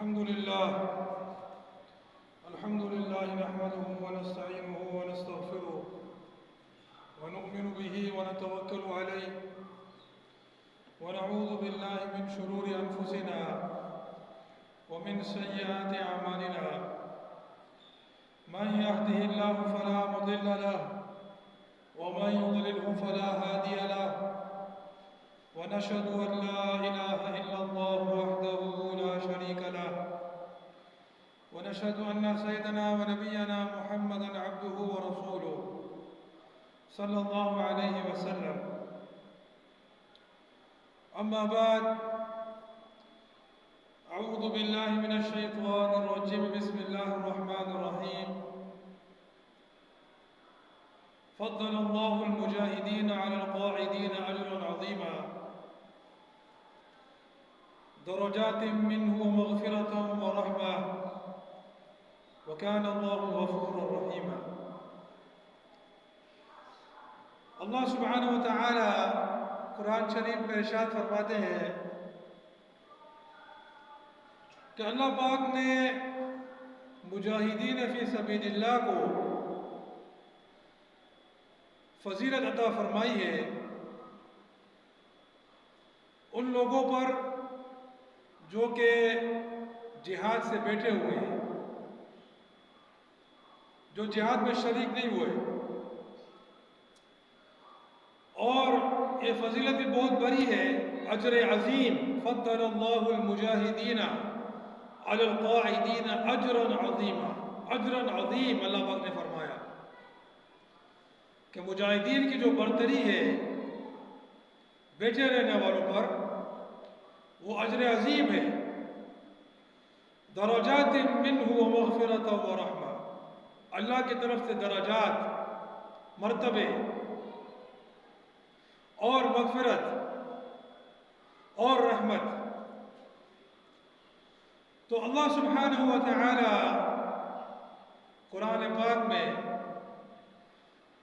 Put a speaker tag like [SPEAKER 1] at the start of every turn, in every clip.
[SPEAKER 1] الحمد لله نحمده ونستعينه ونستغفره ونؤمن به ونتوكل عليه ونعوذ بالله من شرور أنفسنا ومن سيئات أعمالنا من يهده الله فلا مضل له ومن يضلله فلا هادي له ونشهد أن لا إله إلا الله وحده لا شريك له ونشهد أن سيدنا ونبينا محمدًا عبده ورسوله صلى الله عليه وسلم. أما بعد، أعوذ بالله من الشيطان الرجيم. بسم الله الرحمن الرحيم. فضل الله المجاهدين على القاعدين أجرًا عظيما درجات منه مغفرة ورحمة وكان الله غفورا رحيما. اللہ سبحانہ و تعالی قرآن شریف میں ارشاد فرماتے ہیں کہ اللہ پاک نے مجاہدین فی سبیل اللہ کو فضیلت عطا فرمائی ہے ان لوگوں پر جو کہ جہاد سے بیٹھے ہوئے ہیں، جو جہاد میں شریک نہیں ہوئے. اور یہ فضیلت بھی بہت بڑی ہے، اجر عظیم. فضل اللہ المجاہدین علی القاعدین اجرا عظیما. اجرا عظیم اللہ پاک نے فرمایا کہ مجاہدین کی جو برتری ہے بیٹھے رہنے والوں پر، وہ اجر عظیم ہے. درجات منہ ومغفرۃ ورحمہ، اللہ کی طرف سے درجات، مرتبے اور مغفرت اور رحمت. تو اللہ سبحانہ و تعالی قرآن پاک میں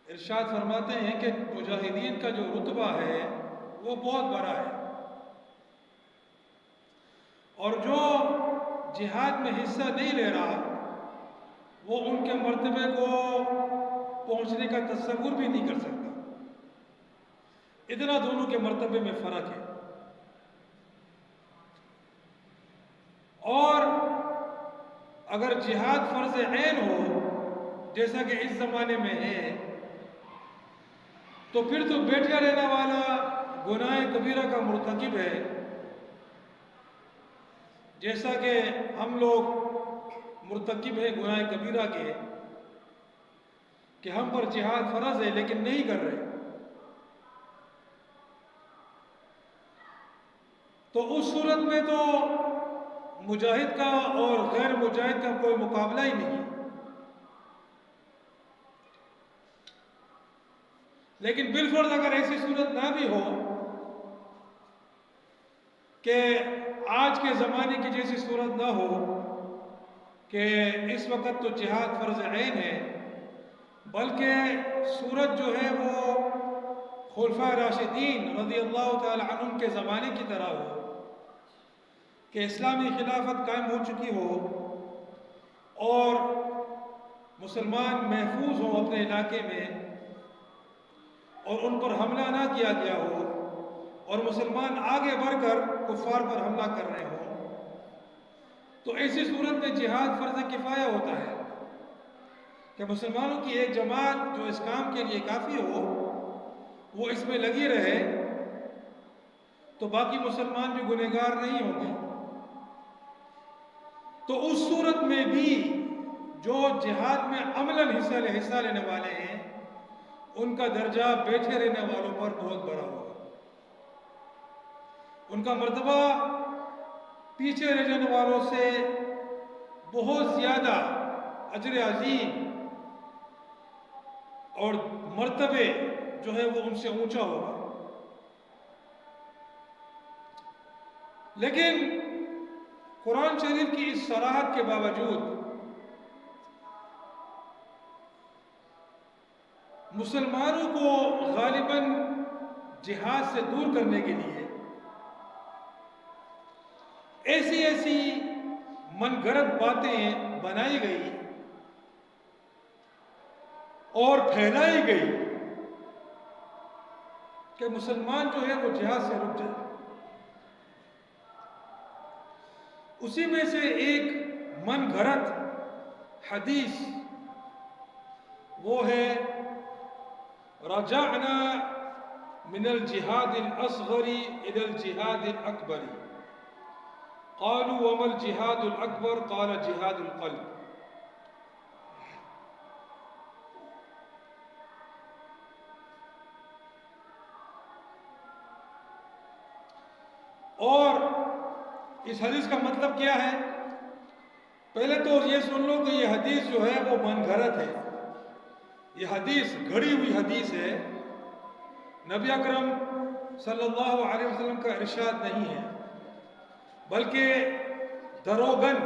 [SPEAKER 1] ارشاد فرماتے ہیں کہ مجاہدین کا جو رتبہ ہے وہ بہت بڑا ہے، اور جو جہاد میں حصہ نہیں لے رہا وہ ان کے مرتبے کو پہنچنے کا تصور بھی نہیں کر سکتا. اتنا دونوں کے مرتبے میں فرق ہے. اور اگر جہاد فرض عین ہو جیسا کہ اس زمانے میں ہے، تو پھر تو بیٹھے رہنے والا گناہ کبیرہ کا مرتکب ہے. جیسا کہ ہم لوگ مرتکب ہیں گناہ کبیرہ کے کہ ہم پر جہاد فرض ہے لیکن نہیں کر رہے، تو اس صورت میں تو مجاہد کا اور غیر مجاہد کا کوئی مقابلہ ہی نہیں ہے. لیکن بالفرض اگر ایسی صورت نہ بھی ہو کہ آج کے زمانے کی جیسی صورت نہ ہو کہ اس وقت تو جہاد فرض عین ہے، بلکہ صورت جو ہے وہ خلفائے راشدین رضی اللہ تعالی عنہم کے زمانے کی طرح ہو کہ اسلامی خلافت قائم ہو چکی ہو اور مسلمان محفوظ ہوں اپنے علاقے میں اور ان پر حملہ نہ کیا گیا ہو اور مسلمان آگے بڑھ کر کفار پر حملہ کر رہے ہوں، تو ایسی صورت میں جہاد فرض کفایہ ہوتا ہے کہ مسلمانوں کی ایک جماعت جو اس کام کے لیے کافی ہو وہ اس میں لگی رہے تو باقی مسلمان بھی گنہگار نہیں ہوں گے. تو اس صورت میں بھی جو جہاد میں عملاً حصہ لینے والے ہیں ان کا درجہ بیٹھے رہنے والوں پر بہت بڑا ہوگا. ان کا مرتبہ پیچھے رہ جانے والوں سے بہت زیادہ اجر عظیم اور مرتبے جو ہے وہ ان سے اونچا ہوگا. لیکن قرآن شریف کی اس صراحت کے باوجود مسلمانوں کو غالباً جہاد سے دور کرنے کے لیے ایسی من گھڑت باتیں بنائی گئی اور پھیلائی گئی کہ مسلمان جو ہے وہ جہاد سے رک جائے. اسی میں سے ایک من گھڑت حدیث وہ ہے رجعنا من الجہاد الاصغر الى الجہاد الاکبر قالوا وما الجہاد الاکبر قال جہاد القلب. اور اس حدیث کا مطلب کیا ہے؟ پہلے تو یہ سن لو کہ یہ حدیث جو ہے وہ من گھڑت ہے. یہ حدیث گھڑی ہوئی حدیث ہے. نبی اکرم صلی اللہ علیہ وسلم کا ارشاد نہیں ہے، بلکہ دروغن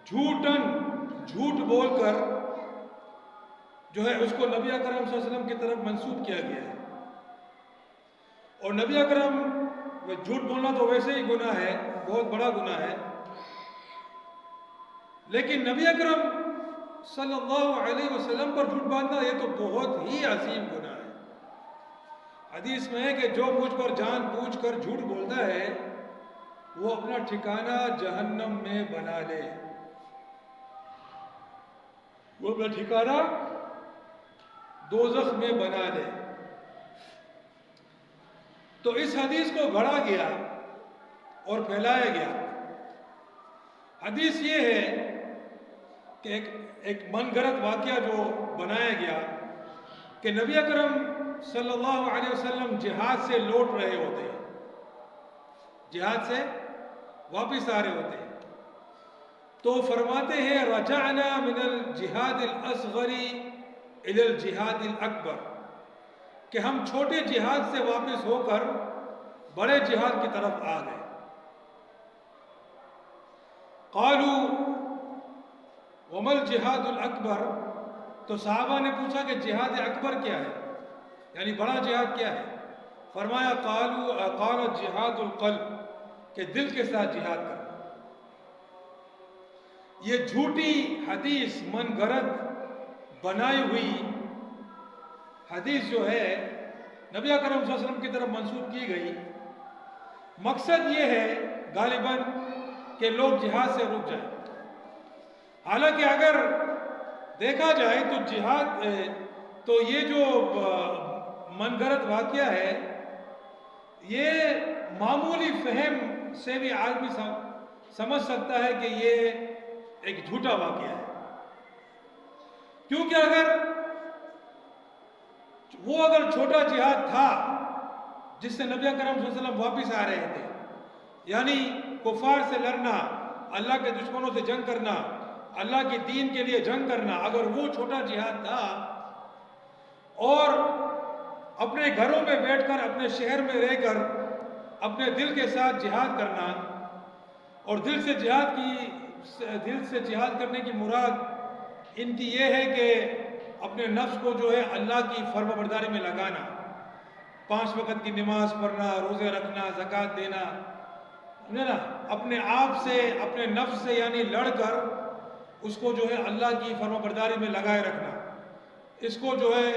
[SPEAKER 1] جھوٹ بول کر جو ہے اس کو نبی اکرم صلی اللہ علیہ وسلم کی طرف منسوب کیا گیا ہے. اور نبی اکرم جھوٹ بولنا تو ویسے ہی گناہ ہے، بہت بڑا گناہ ہے، لیکن نبی اکرم صلی اللہ علیہ وسلم پر جھوٹ باندھنا یہ تو بہت ہی عظیم گناہ ہے. حدیث میں ہے کہ جو مجھ پر جان بوجھ کر جھوٹ بولتا ہے وہ اپنا ٹھکانہ جہنم میں بنا لے. وہ اپنا ٹھکانہ دوزخ میں بنا لے. تو اس حدیث کو گھڑا گیا اور پھیلایا گیا. حدیث یہ ہے کہ ایک من گھڑت واقعہ جو بنایا گیا کہ نبی اکرم صلی اللہ علیہ وسلم جہاد سے لوٹ رہے ہوتے ہیں، جہاد سے واپس آ رہے ہوتے ہیں، تو فرماتے ہیں رجعنا من الجہاد الاصغر الى الجہاد الاکبر، کہ ہم چھوٹے جہاد سے واپس ہو کر بڑے جہاد کی طرف آ گئے. قالوا وما الجہاد الاکبر، تو صحابہ نے پوچھا کہ جہاد اکبر کیا ہے، یعنی بڑا جہاد کیا ہے؟ فرمایا قال جہاد القلب، کہ دل کے ساتھ جہاد کرنا. یہ جھوٹی حدیث من گھڑت بنائی ہوئی حدیث جو ہے نبی اکرم صلی اللہ علیہ وسلم کی طرف منسوب کی گئی. مقصد یہ ہے غالباً کہ لوگ جہاد سے رک جائیں. حالانکہ اگر دیکھا جائے تو جہاد تو یہ جو من گھڑت واقعہ ہے یہ معمولی فہم سے بھی آدمی سمجھ سکتا ہے کہ یہ ایک جھوٹا واقعہ ہے. کیونکہ اگر چھوٹا جہاد تھا جس سے نبی اکرم صلی اللہ علیہ وسلم واپس آ رہے تھے، یعنی کفار سے لڑنا، اللہ کے دشمنوں سے جنگ کرنا، اللہ کے دین کے لیے جنگ کرنا، اگر وہ چھوٹا جہاد تھا اور اپنے گھروں میں بیٹھ کر، اپنے شہر میں رہ کر اپنے دل کے ساتھ جہاد کرنا، اور دل سے جہاد کرنے کی مراد ان کی یہ ہے کہ اپنے نفس کو جو ہے اللہ کی فرما برداری میں لگانا، 5 وقت کی نماز پڑھنا، روزے رکھنا، زکوٰۃ دینا، اپنے آپ سے، اپنے نفس سے یعنی لڑ کر اس کو جو ہے اللہ کی فرما برداری میں لگائے رکھنا، اس کو جو ہے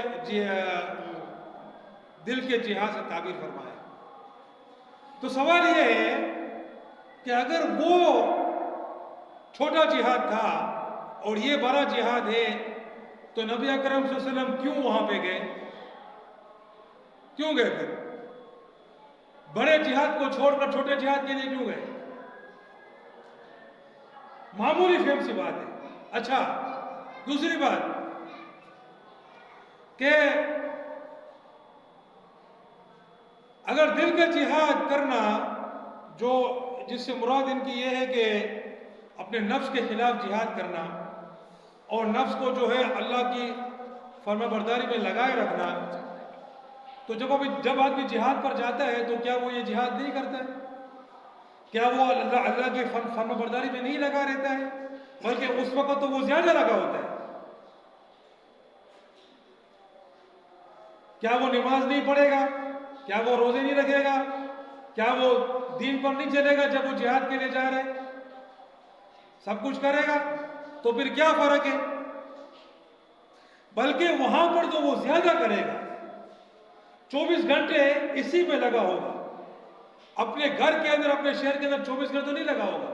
[SPEAKER 1] دل کے جہاد سے تعبیر فرمایا. تو سوال یہ ہے کہ اگر وہ چھوٹا جہاد تھا اور یہ بڑا جہاد ہے تو نبی اکرم صلی اللہ علیہ وسلم کیوں وہاں پہ گئے؟ کیوں گئے پھر؟ بڑے جہاد کو چھوڑ کر چھوٹے جہاد کے لیے کیوں گئے؟ معمولی فہم سی بات ہے. اچھا، دوسری بات کہ اگر دل کا جہاد کرنا جس سے مراد ان کی یہ ہے کہ اپنے نفس کے خلاف جہاد کرنا اور نفس کو جو ہے اللہ کی فرما برداری میں لگائے رکھنا، تو جب آدمی جہاد پر جاتا ہے تو کیا وہ یہ جہاد نہیں کرتا ہے؟ کیا وہ اللہ کی فرما برداری میں نہیں لگا رہتا ہے؟ بلکہ اس وقت تو وہ زیادہ لگا ہوتا ہے. کیا وہ نماز نہیں پڑھے گا؟ کیا وہ روزے نہیں رکھے گا؟ کیا وہ دین پر نہیں چلے گا جب وہ جہاد کے لیے جا رہے ہیں؟ سب کچھ کرے گا تو پھر کیا فرق ہے؟ بلکہ وہاں پر تو وہ زیادہ کرے گا، 24 گھنٹے اسی میں لگا ہوگا، اپنے گھر کے اندر، اپنے شہر کے اندر 24 گھنٹے تو نہیں لگا ہوگا،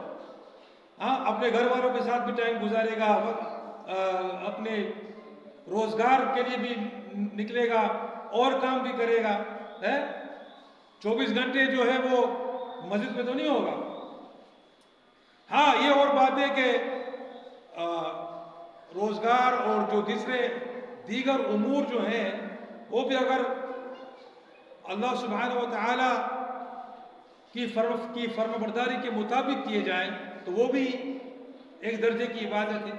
[SPEAKER 1] ہاں اپنے گھر والوں کے ساتھ بھی ٹائم گزارے گا، اپنے روزگار کے لیے بھی نکلے گا اور کام بھی کرے گا، 24 گھنٹے جو ہے وہ مسجد میں تو نہیں ہوگا۔ ہاں یہ اور بات ہے کہ روزگار اور جو دیگر امور جو ہیں وہ بھی اگر اللہ سبحانہ و تعالی کی فرمانبرداری کے مطابق کیے جائیں تو وہ بھی ایک درجے کی عبادت ہے،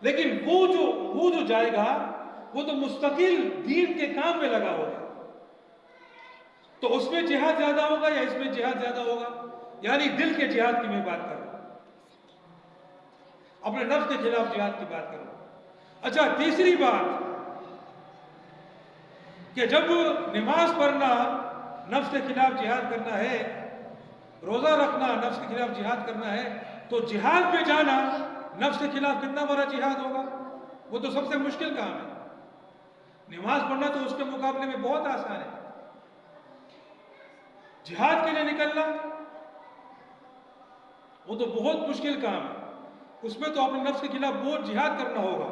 [SPEAKER 1] لیکن وہ جو جائے گا وہ تو مستقل دین کے کام میں لگا ہوگا، تو اس میں جہاد زیادہ ہوگا یا اس میں جہاد زیادہ ہوگا؟ یعنی دل کے جہاد کی میں بات کر رہا ہوں، اپنے نفس کے خلاف جہاد کی بات کر رہا ہوں۔ اچھا، تیسری بات کہ جب نماز پڑھنا نفس کے خلاف جہاد کرنا ہے، روزہ رکھنا نفس کے خلاف جہاد کرنا ہے، تو جہاد میں جانا نفس کے خلاف کتنا بڑا جہاد ہوگا؟ وہ تو سب سے مشکل کام ہے۔ نماز پڑھنا تو اس کے مقابلے میں بہت آسان ہے، جہاد کے لیے نکلنا وہ تو بہت مشکل کام ہے، اس میں تو اپنے نفس کے خلاف بہت جہاد کرنا ہوگا،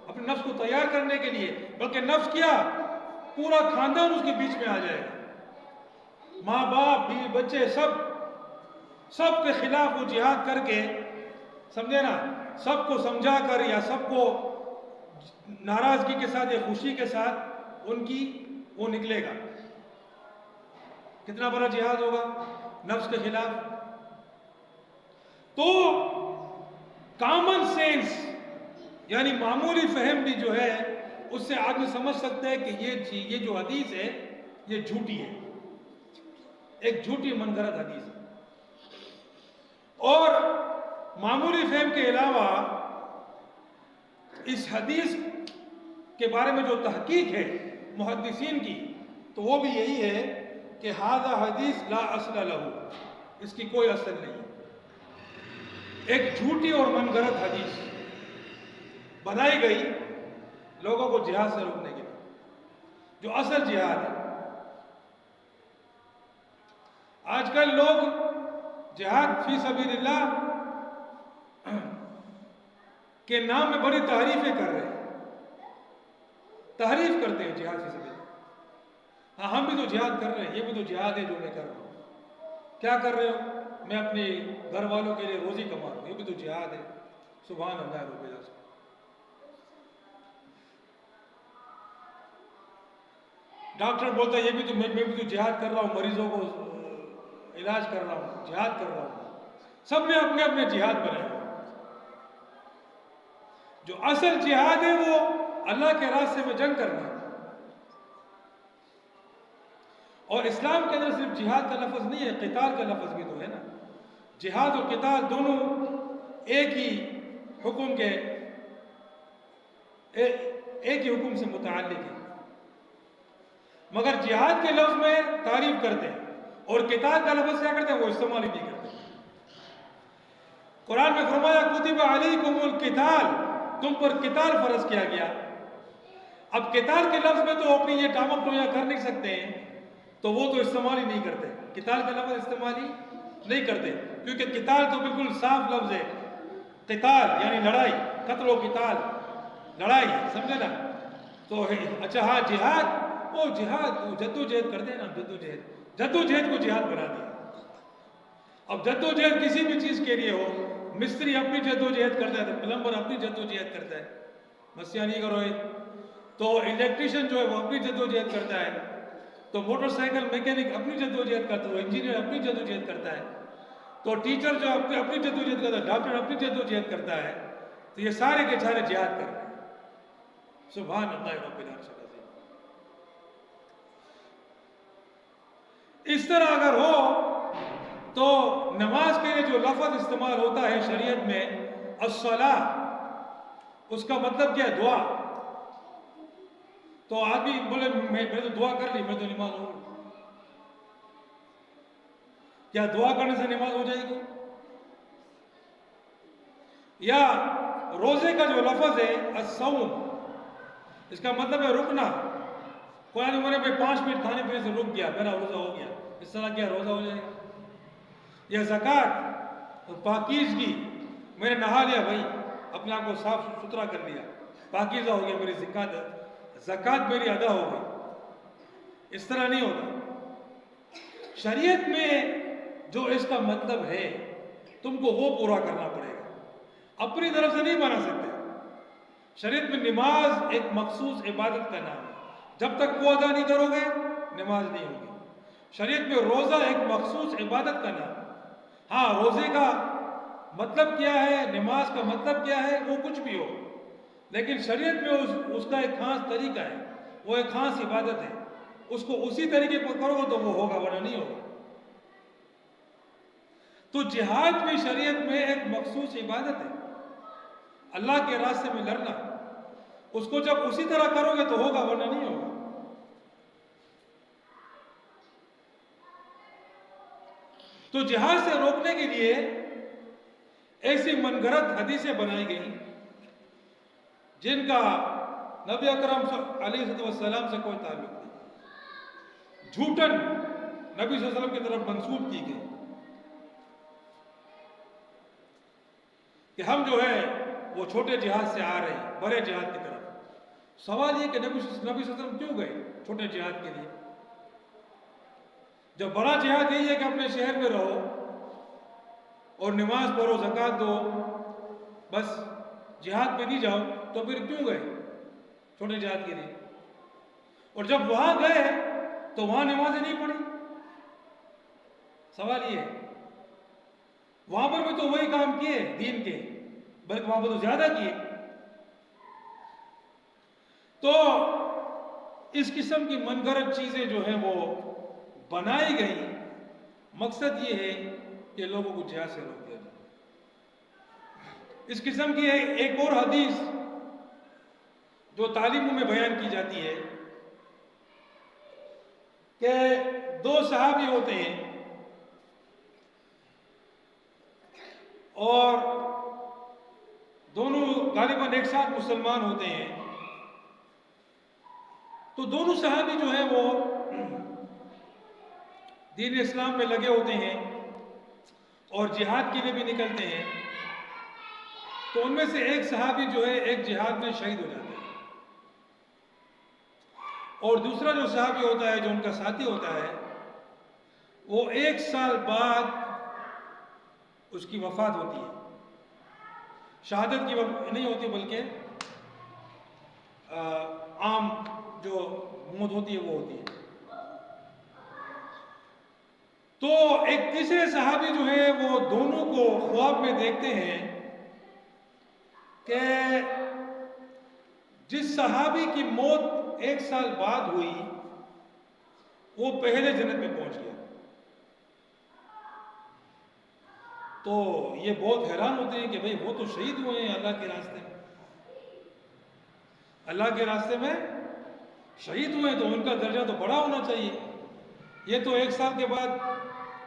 [SPEAKER 1] اپنے نفس کو تیار کرنے کے لیے، بلکہ نفس کیا پورا خاندان اس کے بیچ میں آ جائے گا، ماں باپ بیوی بچے سب کے خلاف وہ جہاد کر کے، سمجھے نا، سب کو سمجھا کر یا سب کو ناراضگی کے ساتھ یا خوشی کے ساتھ وہ نکلے گا۔ کتنا بڑا جہاد ہوگا نفس کے خلاف؟ تو کامن سینس یعنی معمولی فہم بھی جو ہے اس سے آدمی سمجھ سکتا ہے کہ یہ جو حدیث ہے یہ جھوٹی ہے، ایک جھوٹی منگرت حدیث ہے۔ اور معمولی فہم کے علاوہ اس حدیث کے بارے میں جو تحقیق ہے محدثین کی، تو وہ بھی یہی ہے کہ ھذا حدیث لا اصل لہ، اس کی کوئی اصل نہیں، ایک جھوٹی اور منگرت حدیث بنائی گئی لوگوں کو جہاد سے روکنے کے لیے، جو اصل جہاد ہے۔ آج کل لوگ جہاد فی سبیل اللہ کے نام میں بڑی تعریفیں کر رہے ہیں، تعریف کرتے ہیں جہاد فی سبیل اللہ۔ ہاں ہم بھی تو جہاد کر رہے ہیں، یہ بھی تو جہاد ہے جو میں کر رہا ہوں۔ کیا کر رہے ہو؟ میں اپنے گھر والوں کے لیے روزی کما رہا ہوں، یہ بھی تو جہاد ہے۔ سبحان اللہ رب العزت۔ ڈاکٹر بولتا ہے یہ بھی تو میں بھی تو جہاد کر رہا ہوں، مریضوں کو علاج کر رہا ہوں، جہاد کر رہا ہوں۔ سب نے اپنے اپنے جہاد بنائے ہیں۔ جو اصل جہاد ہے وہ اللہ کے راستے میں جنگ کرنا ہے، اور اسلام کے اندر صرف جہاد کا لفظ نہیں ہے، قتال کا لفظ بھی تو ہے نا۔ جہاد اور قتال دونوں ایک ہی حکم سے متعلق ہیں، مگر جہاد کے لفظ میں تعریف کرتے ہیں اور قتال کا لفظ کیا کرتے ہیں؟ وہ استعمال ہی نہیں کرتے۔ قرآن میں فرمایا کتب علیکم القتال، تم پر قتال فرض کیا گیا۔ اب قتال کے لفظ میں تو اپنی یہ ٹامک ٹویاں کر نہیں سکتے ہیں، تو وہ تو استعمال ہی نہیں کرتے، قتال کا لفظ استعمال ہی نہیں کرتے، کیونکہ قتال تو بالکل صاف لفظ ہے۔ قتال یعنی لڑائی، قتل و قتال لڑائی، سمجھے نا؟ تو اچھا ہاں جہاد، وہ جہاد وہ جدوجہد کرتے ہیں نا، جدوجہد کو جہاد بنا دیا۔ اب جدوجہد کسی بھی چیز کے لیے ہو، مستری اپنی جدوجہد کرتا ہے تو پلمبر اپنی جدوجہد کرتا ہے، مسیح نہیں کرو، تو الیکٹریشین جو ہے وہ اپنی جدوجہد کرتا ہے، تو موٹر سائیکل میکینک اپنی جدوجہد کرتا ہے، انجینئر اپنی جدوجہد کرتا ہے، تو ٹیچر جو اپنی جدوجہد کرتا ہے، ڈاکٹر اپنی جدوجہد کرتا ہے، تو یہ سارے کے سارے جہاد کر رہے ہیں۔ سبحان اللہ رب العرش العظیم۔ اس طرح اگر ہو تو نماز کے لیے جو لفظ استعمال ہوتا ہے شریعت میں الصلاۃ، اس کا مطلب کیا ہے؟ دعا۔ تو آدمی بولے میں تو دعا کر لی، میں تو نماز ہو گئی۔ کیا دعا کرنے سے نماز ہو جائے گی؟ یا روزے کا جو لفظ ہے الصوم، اس کا مطلب ہے رکنا. قرآن عمرے میں 5 منٹ کھانے پینے سے رک گیا، میرا روزہ ہو گیا، اس طرح کیا روزہ ہو جائے گا؟ یا زکوٰۃ اور پاکیزگی، میں نے نہا لیا بھائی، اپنے آپ کو صاف ستھرا کر لیا، پاکیزہ ہو گیا، میری زکوٰۃ میری ادا ہو گئی. اس طرح نہیں ہوتا. شریعت میں جو اس کا مطلب ہے تم کو وہ پورا کرنا پڑے گا، اپنی طرف سے نہیں بنا سکتے. شریعت میں نماز ایک مخصوص عبادت کا نام ہے، جب تک وہ ادا نہیں کرو گے نماز نہیں ہوگی. شریعت میں روزہ ایک مخصوص عبادت کا نام ہے. ہاں، روزے کا مطلب کیا ہے، نماز کا مطلب کیا ہے، وہ کچھ بھی ہو، لیکن شریعت میں اس کا ایک خاص طریقہ ہے، وہ ایک خاص عبادت ہے. اس کو اسی طریقے پر کرو گے تو وہ ہوگا، ورنہ نہیں ہوگا. تو جہاد بھی شریعت میں ایک مخصوص عبادت ہے، اللہ کے راستے میں لڑنا. اس کو جب اسی طرح کرو گے تو ہوگا، ورنہ نہیں ہوگا. تو جہاد سے روکنے کے لیے ایسی من گھڑت حدیثیں بنائی گئی جن کا نبی اکرم علیہ السلام سے کوئی تعلق نہیں، جھوٹن نبی صلی اللہ علیہ وسلم کی طرف منسوب کی گئی کہ ہم جو ہے وہ چھوٹے جہاد سے آ رہے ہیں بڑے جہاد کی طرف. سوال یہ کہ نبی صلی اللہ علیہ وسلم کیوں گئے چھوٹے جہاد کے لیے، جب بڑا جہاد یہی ہے کہ اپنے شہر میں رہو اور نماز پڑھو، زکوٰۃ دو، بس جہاد پہ نہیں جاؤ، تو پھر کیوں گئے چھوٹے جہاد کے لیے؟ اور جب وہاں گئے تو وہاں نمازیں نہیں پڑھی. سوال یہ ہے، وہاں پر بھی تو وہی کام کیے دین کے، بلکہ وہاں پر تو زیادہ کیے. تو اس قسم کی من گھڑت چیزیں جو ہیں وہ بنائی گئی، مقصد یہ ہے کہ لوگوں کو جہاد سے روک دیا جائے. اس قسم کی ایک اور حدیث جو تعلیموں میں بیان کی جاتی ہے کہ 2 صحابی ہوتے ہیں اور دونوں غالباً ایک ساتھ مسلمان ہوتے ہیں. تو دونوں صحابی جو ہیں وہ دین اسلام میں لگے ہوتے ہیں اور جہاد کے لیے بھی نکلتے ہیں. تو ان میں سے ایک صحابی جو ہے ایک جہاد میں شہید ہو جاتا ہے، اور دوسرا جو صحابی ہوتا ہے جو ان کا ساتھی ہوتا ہے وہ 1 سال بعد اس کی وفات ہوتی ہے. شہادت کی نہیں ہوتی بلکہ عام جو موت ہوتی ہے وہ ہوتی ہے. تو ایک تیسرے صحابی جو ہے وہ دونوں کو خواب میں دیکھتے ہیں کہ جس صحابی کی موت 1 سال بعد ہوئی وہ پہلے جنت میں پہنچ گیا. تو یہ بہت حیران ہوتے ہیں کہ بھئی وہ تو شہید ہوئے ہیں اللہ کے راستے میں، اللہ کے راستے میں شہید ہوئے ہیں تو ان کا درجہ تو بڑا ہونا چاہیے. یہ تو 1 سال کے بعد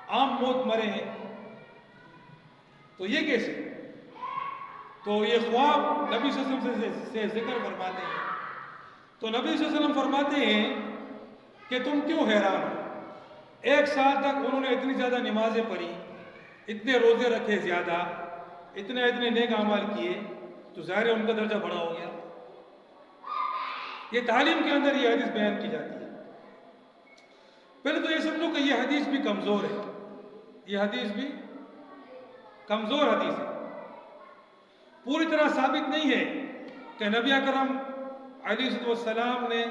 [SPEAKER 1] عام موت مرے ہیں، تو یہ کیسے؟ تو یہ خواب نبی صلی اللہ علیہ وسلم سے ذکر فرماتے ہیں. تو نبی صلی اللہ علیہ وسلم فرماتے ہیں کہ تم کیوں حیران ہو؟ 1 سال تک انہوں نے اتنی زیادہ نمازیں پڑھی، اتنے روزے رکھے زیادہ، اتنے نیک اعمال کیے، تو ظاہر ہے ان کا درجہ بڑا ہو گیا. یہ تعلیم کے اندر یہ حدیث بیان کی جاتی ہے. پہلے تو یہ سمجھو کہ یہ حدیث بھی کمزور ہے، یہ حدیث بھی کمزور حدیث ہے، پوری طرح ثابت نہیں ہے کہ نبی اکرم علیہ السلام نے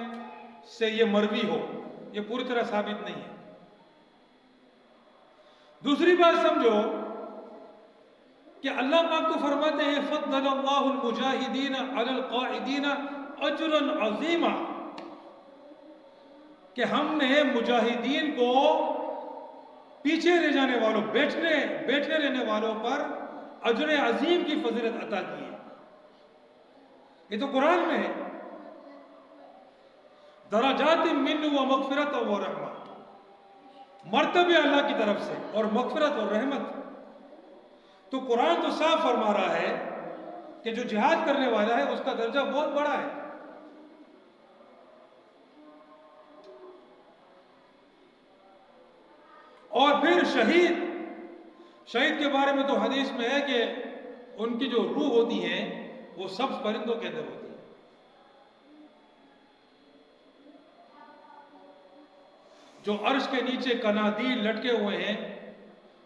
[SPEAKER 1] سے یہ مروی ہو، یہ پوری طرح ثابت نہیں ہے. دوسری بات سمجھو کہ اللہ پاک تو فرماتے ہیں فضل اللہ المجاہدین علی القاعدین اجرا عظیما، کہ ہم نے مجاہدین کو پیچھے رہ جانے والوں، بیٹھے رہنے والوں پر اجر عظیم کی فضیلت عطا کی ہے. یہ تو قرآن میں ہے، درجات منہ و مغفرت و رحمت، مرتبے اللہ کی طرف سے اور مغفرت اور رحمت. تو قرآن تو صاف فرما رہا ہے کہ جو جہاد کرنے والا ہے اس کا درجہ بہت بڑا ہے. اور پھر شہید کے بارے میں تو حدیث میں ہے کہ ان کی جو روح ہوتی ہے وہ سبز پرندوں کے اندر ہوتی ہے. جو عرش کے نیچے قنادیل لٹکے ہوئے ہیں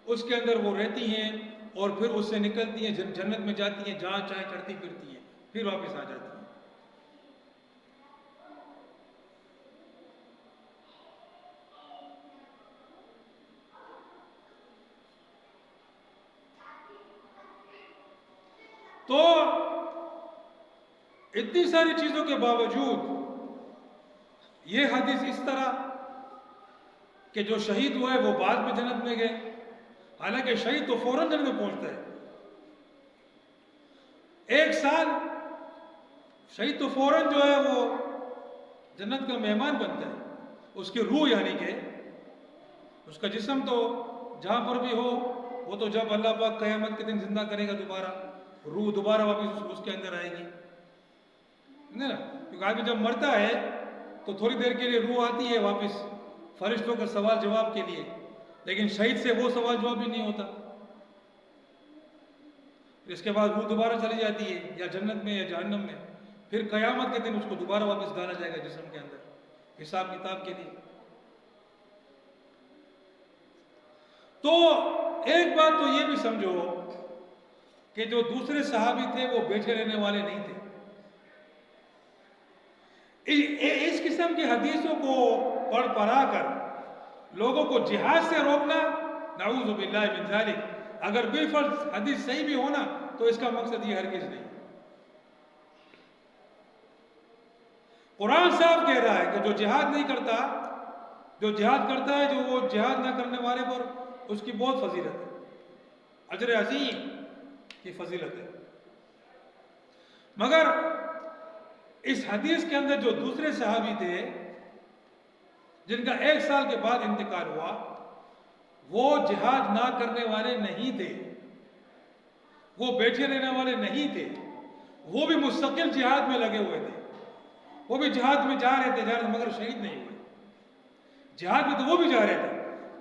[SPEAKER 1] اس کے اندر وہ رہتی ہیں اور پھر اس سے نکلتی ہیں جنت میں جاتی ہیں، جہاں چاہے چڑھتی پھرتی ہیں، پھر واپس آ جاتی ہیں. تو اتنی ساری چیزوں کے باوجود یہ حدیث اس طرح کہ جو شہید ہوا ہے وہ بعد میں جنت میں گئے، حالانکہ شہید تو فوراً جنت میں پہنچتا ہے. 1 سال شہید تو فوراً جو ہے وہ جنت کا مہمان بنتا ہے. اس کی روح یعنی کہ اس کا جسم تو جہاں پر بھی ہو، وہ تو جب اللہ پاک قیامت کے دن زندہ کرے گا دوبارہ، روح دوبارہ واپس اس کے اندر آئے گی نا. کیونکہ آدمی جب مرتا ہے تو تھوڑی دیر کے لیے روح آتی ہے واپس فرشتوں کا سوال جواب کے لیے، لیکن شہید سے وہ سوال جواب بھی نہیں ہوتا. اس کے بعد روح دوبارہ چلی جاتی ہے یا جنت میں یا جہنم میں، پھر قیامت کے دن اس کو دوبارہ واپس ڈالا جائے گا جسم کے اندر حساب کتاب کے لیے. تو ایک بات تو یہ بھی سمجھو کہ جو دوسرے صحابی تھے وہ بیٹھے رہنے والے نہیں تھے. اس قسم کی حدیثوں کو پڑھ پڑھا کر لوگوں کو جہاد سے روکنا، نعوذ باللہ من ذالک. اگر بالفرض حدیث صحیح بھی ہونا تو اس کا مقصد یہ ہرگز نہیں. قرآن صاحب کہہ رہا ہے کہ جو جہاد نہیں کرتا، جو جہاد کرتا ہے، جو وہ جہاد نہ کرنے والے پر اس کی بہت فضیلت ہے، اجر عظیم کی فضیلت ہے. مگر اس حدیث کے اندر جو دوسرے صحابی تھے جن کا 1 سال کے بعد انتقال ہوا، وہ جہاد نہ کرنے والے نہیں تھے، وہ بیٹھے رہنے والے نہیں تھے، وہ بھی مستقل جہاد میں لگے ہوئے تھے. وہ بھی جہاد میں جا رہے تھے مگر شہید نہیں ہوئے. جہاد میں تو وہ بھی جا رہے تھے،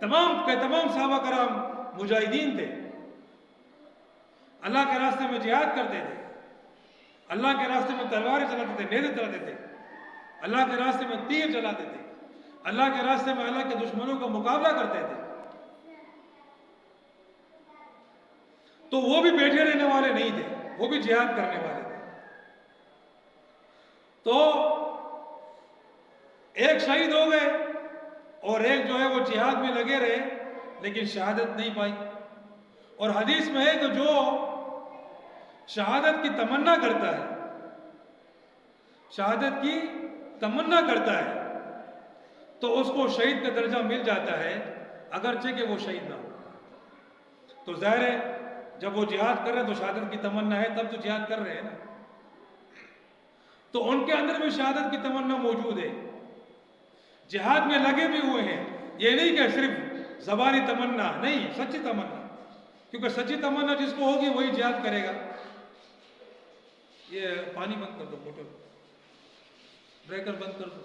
[SPEAKER 1] تمام صحابہ کرام مجاہدین تھے، اللہ کے راستے میں جہاد کرتے تھے، اللہ کے راستے میں تلواریں چلاتے تھے، نیزے چلاتے تھے، اللہ کے راستے میں تیر چلاتے تھے، اللہ کے راستے میں اللہ کے دشمنوں کا مقابلہ کرتے تھے. تو وہ بھی بیٹھے رہنے والے نہیں تھے، وہ بھی جہاد کرنے والے تھے. تو ایک شہید ہو گئے اور ایک جو ہے وہ جہاد میں لگے رہے لیکن شہادت نہیں پائی. اور حدیث میں ہے کہ جو شہادت کی تمنا کرتا ہے، شہادت کی تمنا کرتا ہے تو اس کو شہید کا درجہ مل جاتا ہے اگرچہ کہ وہ شہید نہ ہو. تو ظاہر ہے جب وہ جہاد کر رہے ہیں تو شہادت کی تمنا ہے، تب تو جہاد کر رہے ہیں نا. تو ان کے اندر بھی شہادت کی تمنا موجود ہے، جہاد میں لگے بھی ہوئے ہیں. یہ نہیں کہ صرف زبانی تمنا نہیں، سچی تمنا. کیونکہ سچی تمنا جس کو ہوگی وہی جہاد کرے گا. یہ پانی بند کر دو، موٹر بریکر بند کر دو،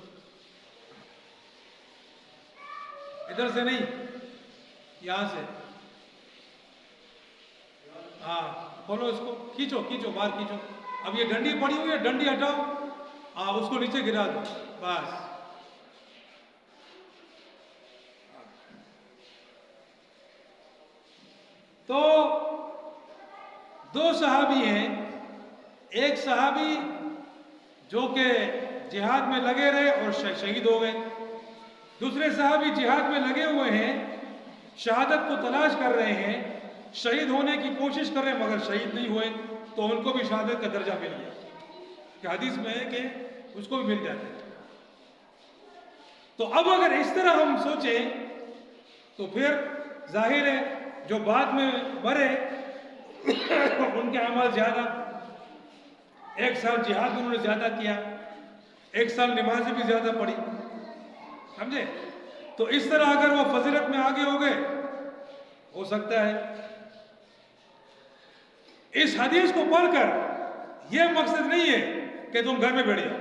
[SPEAKER 1] ادھر سے نہیں، یہاں سے. ہاں کھولو اس کو، کھینچو باہر کھینچو. اب یہ ڈنڈی پڑی ہوئی ہے، ڈنڈی ہٹاؤ، ہاں اس کو نیچے گرا دو بس. تو 2 صحابی ہیں، ایک صحابی جو کہ جہاد میں لگے رہے اور شہید ہو گئے، دوسرے صحابی جہاد میں لگے ہوئے ہیں، شہادت کو تلاش کر رہے ہیں، شہید ہونے کی کوشش کر رہے ہیں مگر شہید نہیں ہوئے، تو ان کو بھی شہادت کا درجہ مل گیا. کہ حدیث میں ہے کہ اس کو بھی مل جاتا ہے. تو اب اگر اس طرح ہم سوچیں تو پھر ظاہر ہے جو بعد میں مرے ان کے اعمال زیادہ، 1 سال جہاد میں انہوں نے زیادہ کیا، 1 سال نمازیں بھی زیادہ پڑھی، سمجھے. تو اس طرح اگر وہ فضیلت میں آگے ہو گئے ہو سکتا ہے. اس حدیث کو پڑھ کر یہ مقصد نہیں ہے کہ تم گھر میں بیٹھ جاؤ.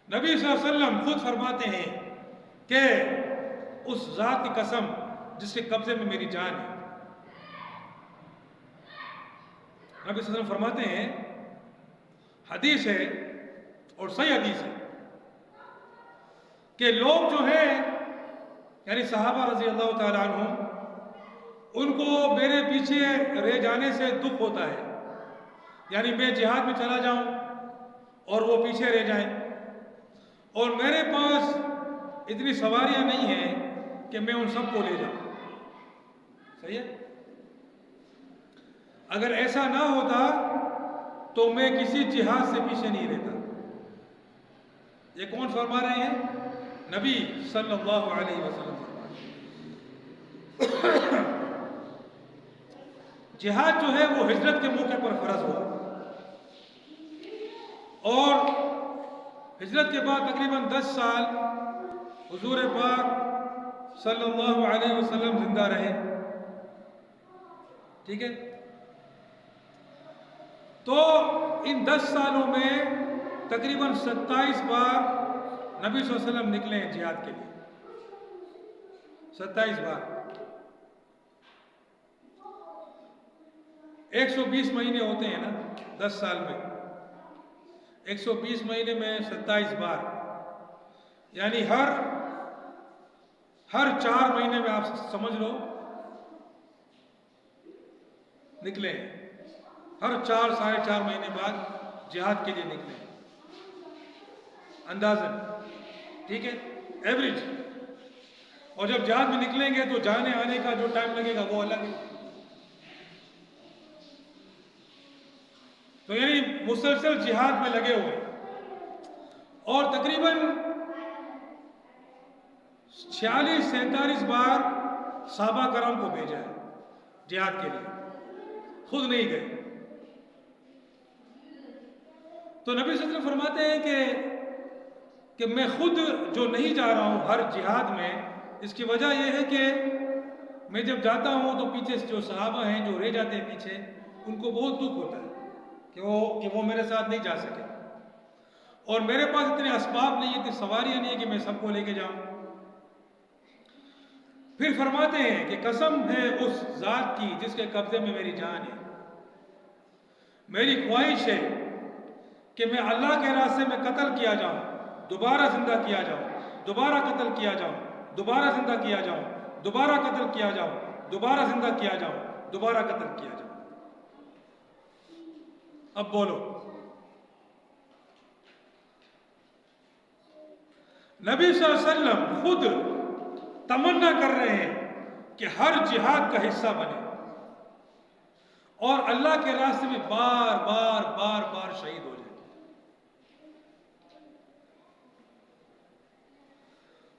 [SPEAKER 1] نبی صلی اللہ علیہ وسلم خود فرماتے ہیں کہ اس ذات کی قسم جس کے قبضے میں میری جان ہے. نبی صلی اللہ علیہ وسلم فرماتے ہیں، حدیث ہے اور صحیح حدیث ہے، کہ لوگ جو ہیں یعنی صحابہ رضی اللہ تعالیٰ عنہم، ان کو میرے پیچھے رہ جانے سے دکھ ہوتا ہے. یعنی میں جہاد میں چلا جاؤں اور وہ پیچھے رہ جائیں، اور میرے پاس اتنی سواریاں نہیں ہیں کہ میں ان سب کو لے جاؤں. صحیح ہے؟ اگر ایسا نہ ہوتا تو میں کسی جہاد سے پیچھے نہیں رہتا. یہ کون فرما رہے ہیں؟ نبی صلی اللہ علیہ وسلم فرما رہے ہیں. جہاد جو ہے وہ ہجرت کے موقع پر فرض ہوا، اور ہجرت کے بعد تقریباً 10 سال حضور پاک صلی اللہ علیہ وسلم زندہ رہے. ٹھیک ہے؟ تو ان 10 سالوں میں تقریباً 27 بار نبی صلی اللہ علیہ وسلم نکلے ہیں جہاد کے لیے. 27 بار. 120 مہینے ہوتے ہیں نا 10 سال میں. 120 مہینے میں 27 بار، یعنی ہر 4 مہینے میں آپ سمجھ لو نکلے ہیں. ہر 4-4.5 مہینے بعد جہاد کے لیے نکلے ہیں اندازاً. ٹھیک ہے؟ ایوریج. اور جب جہاد میں نکلیں گے تو جانے آنے کا جو ٹائم لگے گا وہ الگ ہے. تو یعنی مسلسل جہاد میں لگے ہوئے، اور تقریباً 46-47 بار صحابہ کرام کو بھیجا ہے جہاد کے لیے، خود نہیں گئے. تو نبی صلی اللہ علیہ وسلم فرماتے ہیں کہ میں خود جو نہیں جا رہا ہوں ہر جہاد میں، اس کی وجہ یہ ہے کہ میں جب جاتا ہوں تو پیچھے جو صحابہ ہیں جو رہ جاتے ہیں پیچھے، ان کو بہت دکھ ہوتا ہے کہ وہ میرے ساتھ نہیں جا سکے، اور میرے پاس اتنے اسباب نہیں، اتنی سواریاں نہیں ہے کہ میں سب کو لے کے جاؤں. پھر فرماتے ہیں کہ قسم ہے اس ذات کی جس کے قبضے میں میری جان ہے، میری خواہش ہے کہ میں اللہ کے راستے میں قتل کیا جاؤں، دوبارہ زندہ کیا جاؤں، دوبارہ قتل کیا جاؤں، دوبارہ زندہ کیا جاؤں، دوبارہ قتل کیا جاؤں، دوبارہ زندہ کیا جاؤں، دوبارہ قتل کیا جاؤں. اب بولو، نبی صلی اللہ علیہ وسلم خود تمنا کر رہے ہیں کہ ہر جہاد کا حصہ بنے، اور اللہ کے راستے میں بار بار شہید ہو جائے.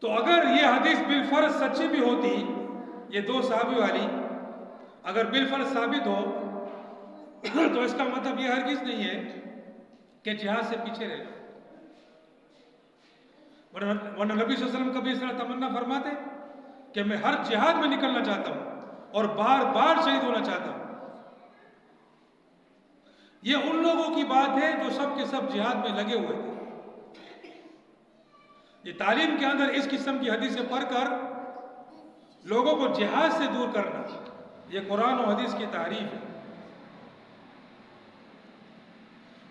[SPEAKER 1] تو اگر یہ حدیث بالفرض سچی بھی ہوتی، یہ 2 صحابی والی اگر بالفرض ثابت ہو تو اس کا مطلب یہ ہرگز نہیں ہے کہ جہاد سے پیچھے رہ جاؤ. ورنہ نبی صلی اللہ علیہ وسلم کبھی اس طرح تمنا فرماتے کہ میں ہر جہاد میں نکلنا چاہتا ہوں اور بار شہید ہونا چاہتا ہوں. یہ ان لوگوں کی بات ہے جو سب کے سب جہاد میں لگے ہوئے تھے. یہ تعلیم کے اندر اس قسم کی حدیثیں پڑھ کر لوگوں کو جہاد سے دور کرنا، یہ قرآن و حدیث کی تحریف ہے.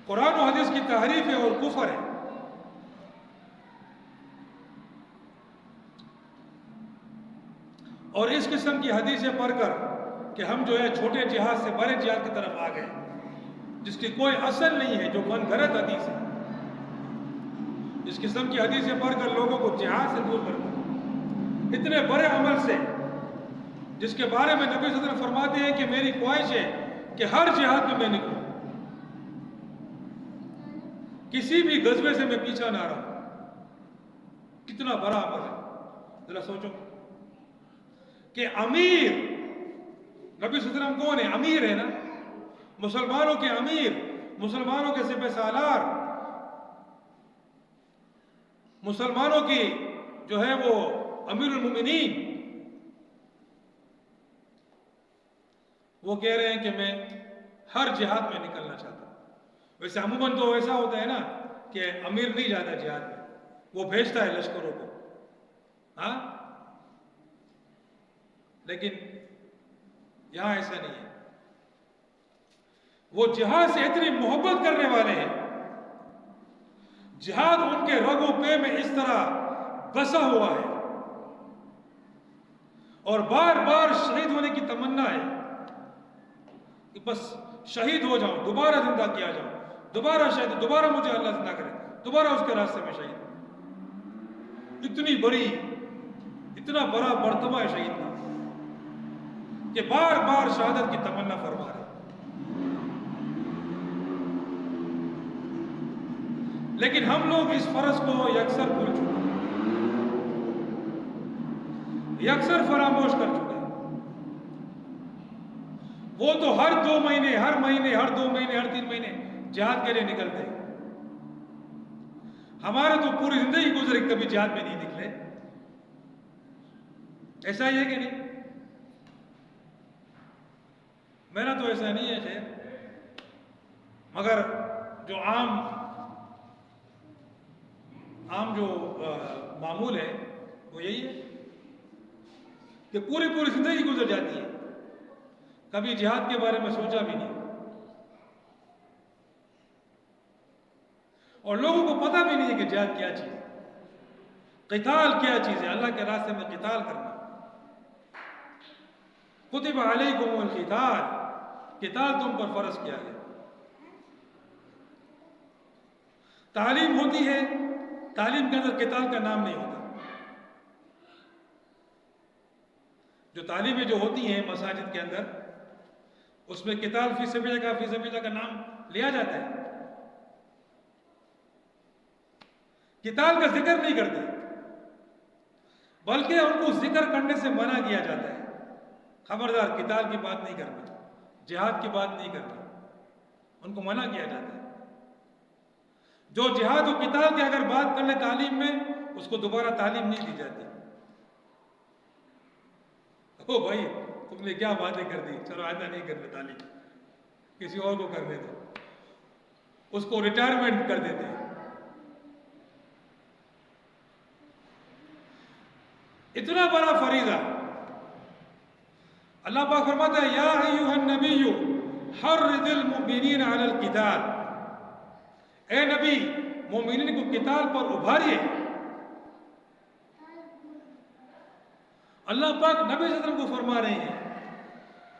[SPEAKER 1] قرآن و حدیث کی تحریف ہے اور کفر ہے. اور اس قسم کی حدیثیں پڑھ کر کہ ہم جو ہے چھوٹے جہاد سے بڑے جہاد کی طرف آ گئے، جس کی کوئی اصل نہیں ہے، جو من گھڑت حدیث ہے. اس قسم کی حدیثیں پڑھ کر لوگوں کو جہاد سے دور کرنا، اتنے بڑے عمل سے جس کے بارے میں نبی صلی اللہ علیہ وسلم فرماتے ہیں کہ میری خواہش ہے کہ ہر جہاد میں نکلوں، کسی بھی غزوے سے میں پیچھا نہ رہا. کتنا بڑا عمل ہے، ذرا سوچو کہ امیر، نبی صلی اللہ علیہ وسلم کون ہے؟ امیر ہے نا، مسلمانوں کے امیر، مسلمانوں کے سپہ سالار، مسلمانوں کی جو ہے وہ امیر المومنین، وہ کہہ رہے ہیں کہ میں ہر جہاد میں نکلنا چاہتا ہوں. ویسے عموماً تو ایسا ہوتا ہے نا کہ امیر نہیں جاتا جہاد میں، وہ بھیجتا ہے لشکروں کو، ہاں، لیکن یہاں ایسا نہیں ہے. وہ جہاد سے اتنی محبت کرنے والے ہیں، جہاد ان کے رگ و پے میں اس طرح بسا ہوا ہے، اور بار بار شہید ہونے کی تمنا ہے کہ بس شہید ہو جاؤں، دوبارہ زندہ کیا جاؤں، دوبارہ شہید، دوبارہ مجھے اللہ زندہ کرے، دوبارہ اس کے راستے میں شہید. اتنا بڑا مرتبہ ہے شہید کا کہ بار بار شہادت کی تمنا فرما رہے. لیکن ہم لوگ اس فرض کو یکسر بھول چکے ہیں، یکسر فراموش کر چکے ہیں. وہ تو ہر 2 مہینے، ہر 2 مہینے، ہر 3 مہینے جہاد کے لیے نکلتے ہیں. ہمارے تو پوری زندگی گزری، کبھی جہاد میں نہیں نکلے. ایسا ہی ہے کہ نہیں؟ میرا تو ایسا نہیں ہے خیر، مگر جو عام جو معمول ہے وہ یہی ہے کہ پوری زندگی گزر جاتی ہے، کبھی جہاد کے بارے میں سوچا بھی نہیں، اور لوگوں کو پتہ بھی نہیں ہے کہ جہاد کیا چیز ہے، قتال کیا چیز ہے، اللہ کے راستے میں قتال کرنا. کتب علیکم القتال، قتال تم پر فرض کیا گیا. تعلیم ہوتی ہے، تعلیم کے اندر قتال کا نام نہیں ہوتا. جو تعلیمیں جو ہوتی ہیں مساجد کے اندر، اس میں قتال فی سبیل اللہ کا نام لیا جاتا ہے، قتال کا ذکر نہیں کرتے، بلکہ ان کو ذکر کرنے سے منع کیا جاتا ہے. خبردار، قتال کی بات نہیں کرنا، جہاد کی بات نہیں کرنا، ان کو منع کیا جاتا ہے. جو جہاد و قتال کی اگر بات کر لے تعلیم میں، اس کو دوبارہ تعلیم نہیں دی جاتی. او بھائی تم نے کیا باتیں کر دی، چلو آئندہ نہیں کرنے تعلیم، کسی اور کو کرنے دو، اس کو ریٹائرمنٹ کر دیتے ہیں. اتنا بڑا فریضہ اللہ پاک فرماتا ہے، یا ایھا النبی حرض المؤمنین علی القتال، اے نبی مومنین کو قتال پر ابھاریے. اللہ پاک نبی صلی اللہ علیہ وسلم کو فرما رہے ہیں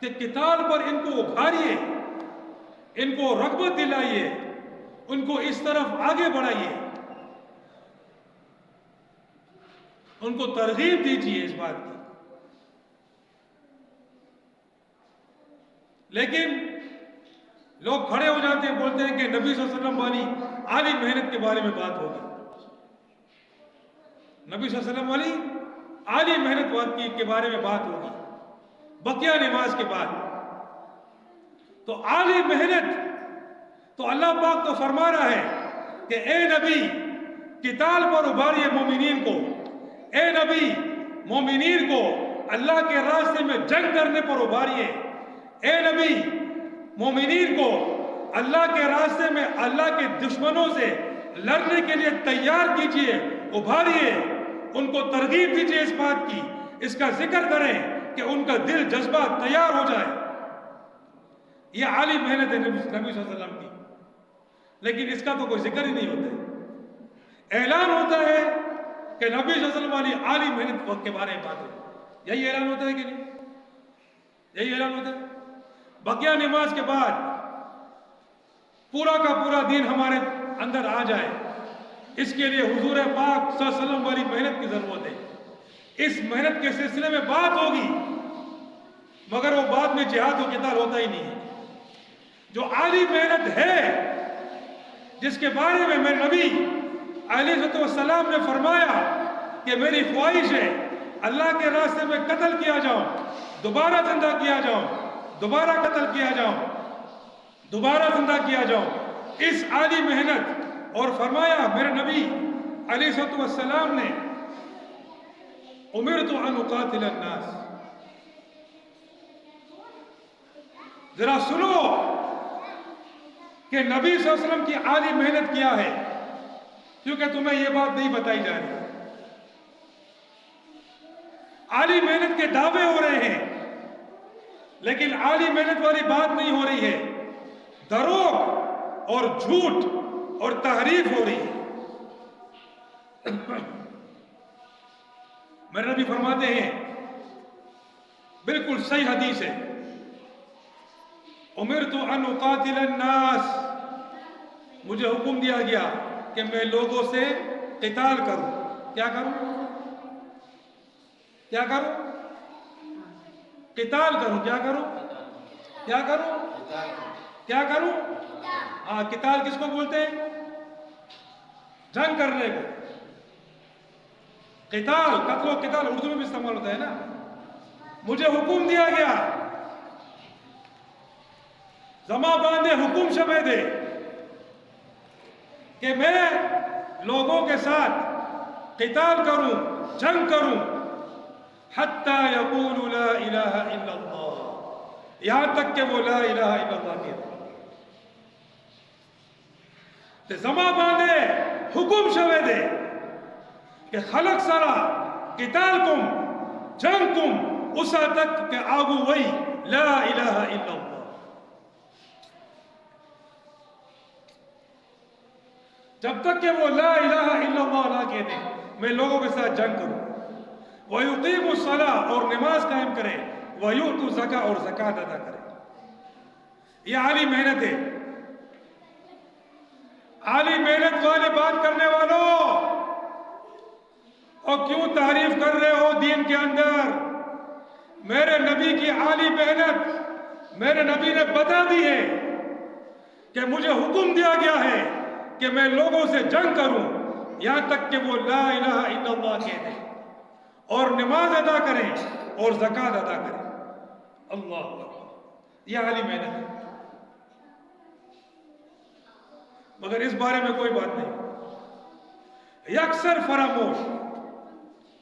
[SPEAKER 1] کہ قتال پر ان کو ابھاریے، ان کو رغبت دلائیے، ان کو اس طرف آگے بڑھائیے، ان کو ترغیب دیجیے اس بات کی. لیکن لوگ کھڑے ہو جاتے ہیں، بولتے ہیں کہ نبی صلی اللہ علیہ وسلم والی عالی محنت کے بارے میں بات ہوگی، نبی صلی اللہ علیہ وسلم والی عالی محنت کے بارے میں بات ہوگی بقیہ نماز کے بعد. تو عالی محنت تو اللہ پاک تو فرما رہا ہے کہ اے نبی قتال پر ابھاریے مومنین کو، اے نبی مومنین کو اللہ کے راستے میں جنگ کرنے پر ابھاریے، اے نبی مومنین کو اللہ کے راستے میں اللہ کے دشمنوں سے لڑنے کے لیے تیار کیجئے، ابھاریے، ان کو ترغیب دیجئے اس بات کی، اس کا ذکر کریں کہ ان کا دل جذبہ تیار ہو جائے. یہ عالی محنت ہے نبی صلی اللہ علیہ وسلم کی، لیکن اس کا تو کوئی ذکر ہی نہیں ہوتا ہے. اعلان ہوتا ہے کہ نبی صلی اللہ علیہ وسلم والی عالی محنت وقت کے بارے میں بات ہو، یہی اعلان ہوتا ہے کہ نہیں؟ یہی اعلان ہوتا ہے. بقیہ نماز کے بعد پورا کا پورا دین ہمارے اندر آ جائے، اس کے لیے حضور پاک صلی اللہ علیہ وسلم والی محنت کی ضرورت ہے. اس محنت کے سلسلے میں بات ہوگی، مگر وہ بعد میں جہاد و قتال ہوتا ہی نہیں ہے. جو عالی محنت ہے، جس کے بارے میں میرے نبی علیہ السلام نے فرمایا کہ میری خواہش ہے اللہ کے راستے میں قتل کیا جاؤں، دوبارہ زندہ کیا جاؤں، دوبارہ قتل کیا جاؤں، دوبارہ زندہ کیا جاؤں، اس عالی محنت. اور فرمایا میرے نبی علیہ السلام نے، امرت ان اقاتل الناس، ذرا سنو کہ نبی صلی اللہ علیہ وسلم کی عالی محنت کیا ہے، کیونکہ تمہیں یہ بات نہیں بتائی جا رہی۔ عالی محنت کے دعوے ہو رہے ہیں لیکن عالی محنت والی بات نہیں ہو رہی ہے، دروغ اور جھوٹ اور تحریف ہو رہی ہے۔ میرے نبی فرماتے ہیں، بالکل صحیح حدیث ہے، امرت ان اقاتل الناس، مجھے حکم دیا گیا کہ میں لوگوں سے قتال کروں۔ کیا کروں؟ کیا کروں؟ قتال کروں۔ کیا کروں؟ کیا کروں؟ کیا کروں؟ ہاں، قتال کس کو بولتے ہیں؟ جنگ کرنے کو۔ قتال، قتل و قتال اردو میں بھی استعمال ہوتا ہے نا۔ مجھے حکم دیا گیا، زما باندھے حکم شبے دے کہ میں لوگوں کے ساتھ قتال کروں، جنگ کروں، حتی یقولوا لا الہ الا اللہ، یہاں تک کہ وہ لا الہ الا اللہ کہتے ہیں۔ تو زما باندھے حکم شوے دے کہ خلق سرا قتال کم، جنگ کم، اسا تک کہ آگو وہی لا الہ الا اللہ۔ جب تک کہ وہ لا الہ الا اللہ نہ کہہ دیں، میں لوگوں کے ساتھ جنگ کروں۔ وَيُقِيمُ الصَّلَاةَ، اور نماز قائم کرے، وَيُؤْتُ الزَّكَاةَ، اور زکوٰۃ ادا کرے۔ یہ عالی محنت ہے۔ عالی محنت والی بات کرنے والوں، اور کیوں تعریف کر رہے ہو دین کے اندر؟ میرے نبی کی عالی محنت میرے نبی نے بتا دی ہے کہ مجھے حکم دیا گیا ہے کہ میں لوگوں سے جنگ کروں یہاں تک کہ وہ لا الہ الا اللہ کہہ دیں اور نماز ادا کریں اور زکوٰۃ ادا کریں۔ اللہ اکبر، یہ عالی محنت ہے۔ مگر اس بارے میں کوئی بات نہیں، یکسر فراموش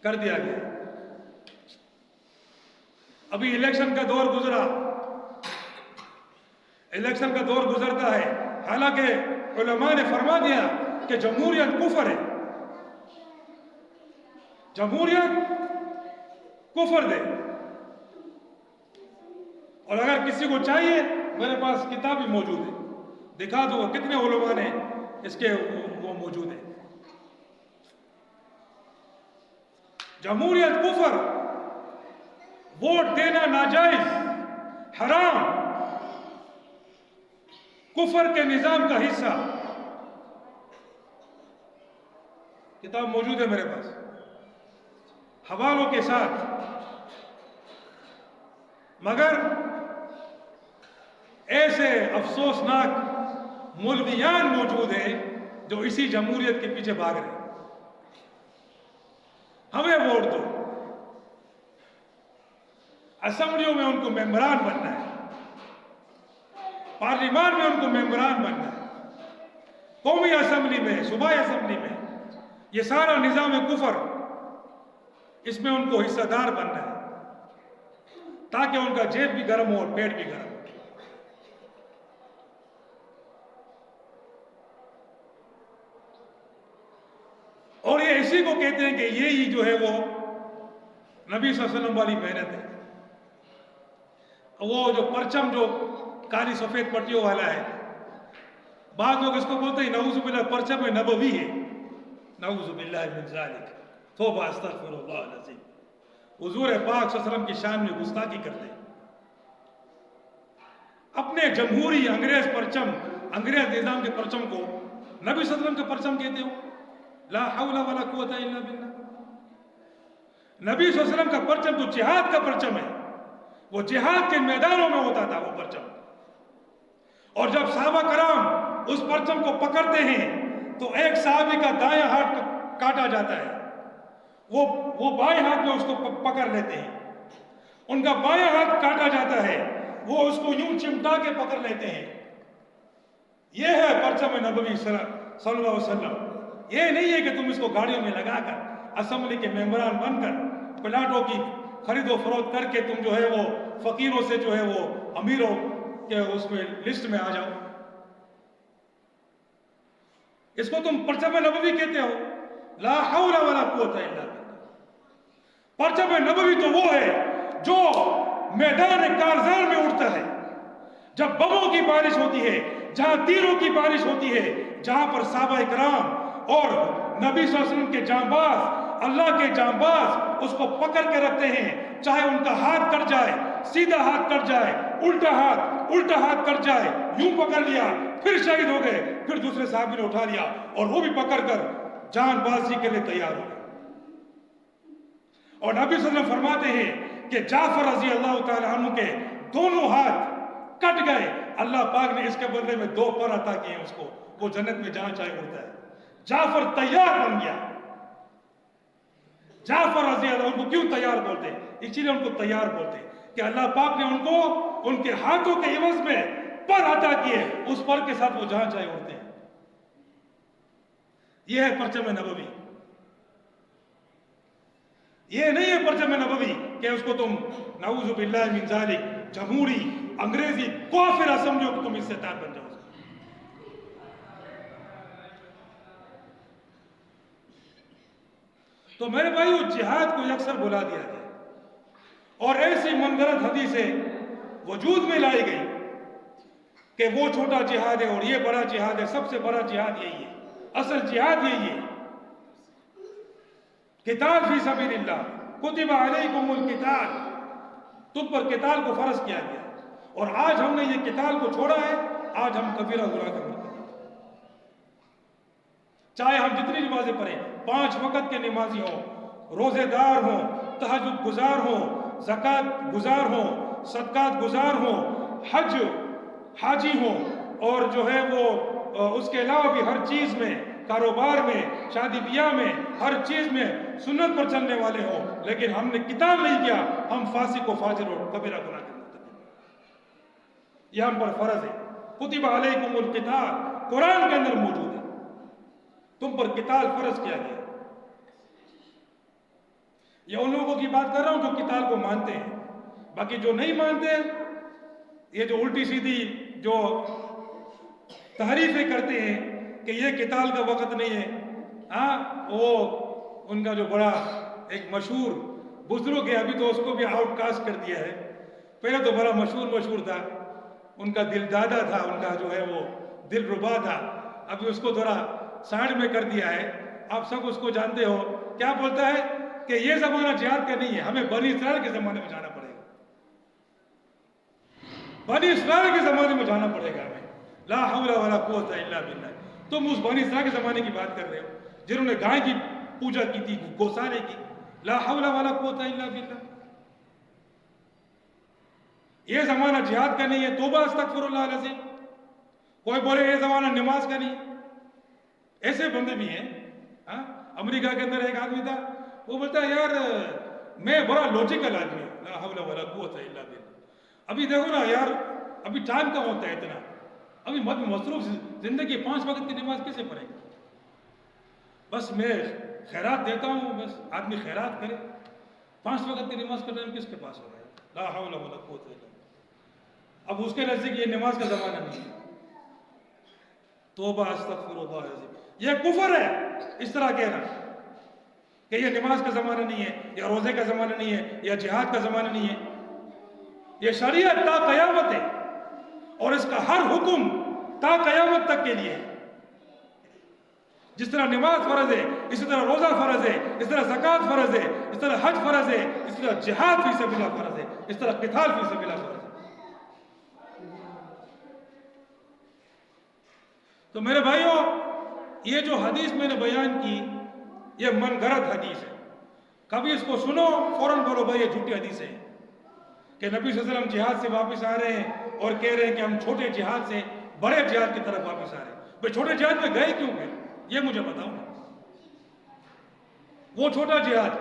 [SPEAKER 1] کر دیا گیا۔ ابھی الیکشن کا دور گزرا، الیکشن کا دور گزرتا ہے، حالانکہ علماء نے فرما دیا کہ جمہوریت کفر ہے، جمہوریت کفر دے۔ اور اگر کسی کو چاہیے، میرے پاس کتاب بھی موجود ہے، دکھا دو کتنے علماء نے اس کے وہ موجود ہے۔ جمہوریت کفر، ووٹ دینا ناجائز، حرام، کفر کے نظام کا حصہ۔ کتاب موجود ہے میرے پاس حوالوں کے ساتھ۔ مگر ایسے افسوسناک ملویان موجود ہیں جو اسی جمہوریت کے پیچھے بھاگ رہے ہیں۔ ہمیں ووٹ دو، اسمبلیوں میں ان کو ممبران بننا ہے، پارلیمان میں ان کو ممبران بننا ہے، قومی اسمبلی میں، صوبائی اسمبلی میں، یہ سارا نظام کفر، اس میں ان کو حصہ دار بننا ہے تاکہ ان کا جیب بھی گرم ہو اور پیٹ بھی گرم ہو۔ اور یہ اسی کو کہتے ہیں کہ یہی جو ہے وہ نبی صلی اللہ علیہ وسلم والی محنت ہے۔ وہ جو پرچم جو کالی سفید پٹیوں والا ہے، بعض لوگ اس کو بولتے ہیں نعوذ باللہ پرچم نبوی ہے، نعوذ باللہ من ذالک، توبہ استغفر اللہ العظیم۔ حضور پاک صلی اللہ علیہ وسلم کی شان میں گستاخی کرتے ہیں، اپنے جمہوری انگریز پرچم، انگریز نظام کے پرچم کو نبی صلی اللہ علیہ وسلم کا پرچم کہتے ہو؟ لا حول ولا قوت الا باللہ۔ نبی صلی اللہ علیہ وسلم کا پرچم تو جہاد کا پرچم ہے، وہ جہاد کے میدانوں میں ہوتا تھا وہ پرچم، اور جب صحابہ کرام اس پرچم کو پکڑتے ہیں تو ایک صحابی کا دائیں ہاتھ کاٹا جاتا ہے، وہ بائیں ہاتھ میں اس کو پکڑ لیتے ہیں، ان کا بائیں ہاتھ کاٹا جاتا ہے، وہ اس کو یوں چمٹا کے پکڑ لیتے ہیں۔ یہ ہے پرچم نبوی صلی اللہ علیہ وسلم۔ یہ نہیں ہے کہ تم اس کو گاڑیوں میں لگا کر اسمبلی کے ممبران بن کر پلاٹوں کی خرید و فروخت کر کے تم جو ہے وہ فقیروں سے جو ہے وہ امیروں کہ اس میں لسٹ میں آ جاؤ. اس کو تم پرچم نبوی کہتے ہو. لا حول ولا قوت الا باللہ. پرچم نبوی تو وہ ہے جو میدان کارزار میں اٹھتا ہے جب بموں کی بارش ہوتی ہے، جہاں تیروں کی بارش ہوتی ہے، جہاں پر صحابہ کرام اور نبی صلی اللہ علیہ وسلم کے جانباز، اللہ کے جانباز اس کو پکڑ کے رکھتے ہیں، چاہے ان کا ہاتھ کٹ جائے، سیدھا ہاتھ کٹ جائے، الٹا ہاتھ کٹ جائے، یوں پکڑ لیا، پھر شہید ہو گئے، پھر دوسرے صحابی نے اٹھا لیا اور وہ بھی پکڑ کر جان بازی کے لیے تیار ہو گئے. اور نبی صلی اللہ علیہ وسلم فرماتے ہیں کہ جعفر رضی اللہ تعالی عنہ کے دونوں ہاتھ کٹ گئے، اللہ پاک نے اس کے بدلے میں 2 پر عطا کیے اس کو، وہ جنت میں جہاں چاہے اڑتا ہے. جعفر تیار بن گیا. جعفر رضی اللہ عنہ کو کیوں تیار بولتے ہیں؟ اسی لیے ان کو تیار بولتے ہیں کہ اللہ پاک نے ان کو ان کے ہاتھوں کے عوض میں پر عطا کیے، اس پر کے ساتھ وہ جہاں چاہے اڑتے ہیں. یہ ہے پرچم نبوی. یہ نہیں ہے پرچم نبوی کہ اس کو تم نعوذ باللہ من ذالک جمہوری انگریزی کافر اسمبلیوں کو تم اس سے تار بن جاؤ. تو میرے بھائیو، جہاد کو اکثر بلا دیا گیا اور ایسی منگرت حدیثیں وجود میں لائی گئی کہ وہ چھوٹا جہاد ہے اور یہ بڑا جہاد ہے. سب سے بڑا جہاد یہی ہے، اصل جہاد یہی ہے. قتال فی سبیل اللہ، کتب علیکم القتال، تم پر قتال کو فرض کیا گیا. اور آج ہم نے یہ قتال کو چھوڑا ہے. آج ہم کبیرہ گناہ کرتے ہیں. چاہے ہم جتنی نمازیں پڑھیں، 5 وقت کے نمازی ہوں، روزے دار ہوں، تہجد گزار ہوں، زکوٰۃ گزار ہوں، صدقات گزار ہوں، حاجی ہوں، اور جو ہے وہ اس کے علاوہ بھی ہر چیز میں، کاروبار میں، شادی بیاہ میں، ہر چیز میں سنت پر چلنے والے ہوں، لیکن ہم نے قتال نہیں کیا، ہم فاسق و فاجر اور کبیرہ گناہ کے مرتکب. یہ ہم پر فرض ہے. کتب علیکم القتال قرآن کے اندر موجود ہے، تم پر قتال فرض کیا گیا. یہ ان لوگوں کی بات کر رہا ہوں جو قتال کو مانتے ہیں. باقی جو نہیں مانتے، یہ جو الٹی سیدھی جو تحریفیں کرتے ہیں کہ یہ قتال کا وقت نہیں ہے. وہ ان کا جو بڑا ایک مشہور بزرگ ہے، ابھی تو اس کو بھی آؤٹ کاسٹ کر دیا ہے. پہلے تو بڑا مشہور تھا، ان کا دل دادا تھا، ان کا جو ہے وہ دل ربا تھا. ابھی اس کو تھوڑا سائڈ میں کر دیا ہے. آپ سب اس کو جانتے ہو. کیا بولتا ہے کہ یہ زمانہ جہاد کا نہیں ہے، ہمیں بنی اسرائیل کے زمانے میں جانا پڑے گا. بنی اسرائیل کے زمانے میں جانا پڑے گا ہمیں. لا حول ولا قوت الا باللہ. تم اس بنی اسرائیل کے زمانے کی بات کر رہے ہو جنہوں نے گائے کی پوجا کی تھی، گوسانے کی. لا حول ولا قوت الا باللہ. یہ زمانہ جہاد کا نہیں ہے. توبہ استغفر اللہ العظیم. کوئی بولے یہ زمانہ نماز کا نہیں. ایسے بندے بھی ہیں. امریکہ کے اندر ایک آدمی تھا، وہ بولتا ہے یار میں بڑا لوجیکل آدمی ہوں. لا حول ولا قوت الا باللہ. ابھی دیکھو نا یار، ابھی ٹائم کم ہوتا ہے اتنا. ابھی مصروف زندگی، 5 وقت کی نماز کیسے پڑھے گا؟ بس میں خیرات دیتا ہوں، بس آدمی خیرات کرے. 5 وقت کی نماز کا ٹائم کس کے پاس ہو رہا ہے؟ لا حول ولا قوت الا باللہ. اب اس کے نزدیک یہ نماز کا زمانہ نہیں ہے. توبہ استغفر اللہ العظیم. یہ کفر ہے اس طرح کہنا کہ یہ نماز کا زمانہ نہیں ہے، یا روزے کا زمانہ نہیں ہے، یا جہاد کا زمانہ نہیں ہے. یہ شریعت تا قیامت ہے اور اس کا ہر حکم تا قیامت تک کے لیے ہے. جس طرح نماز فرض ہے، اسی طرح روزہ فرض ہے، اس طرح زکوٰۃ فرض ہے، اس طرح حج فرض ہے، اس طرح جہاد فی سبیل اللہ فرض ہے، اس طرح قتال فی سبیل اللہ فرض ہے. تو میرے بھائیوں، یہ جو حدیث میں نے بیان کی، یہ من گھڑت حدیث ہے. کبھی اس کو سنو فوراً بولو بھائی یہ جھوٹی حدیث ہے کہ نبی صلی اللہ علیہ وسلم جہاد سے واپس آ رہے ہیں اور کہہ رہے ہیں کہ ہم چھوٹے جہاد سے بڑے جہاد کی طرف واپس آ رہے ہیں. بھائی چھوٹے جہاد میں گئے کیوں گئے؟ یہ مجھے بتاؤ نا. وہ چھوٹا جہاد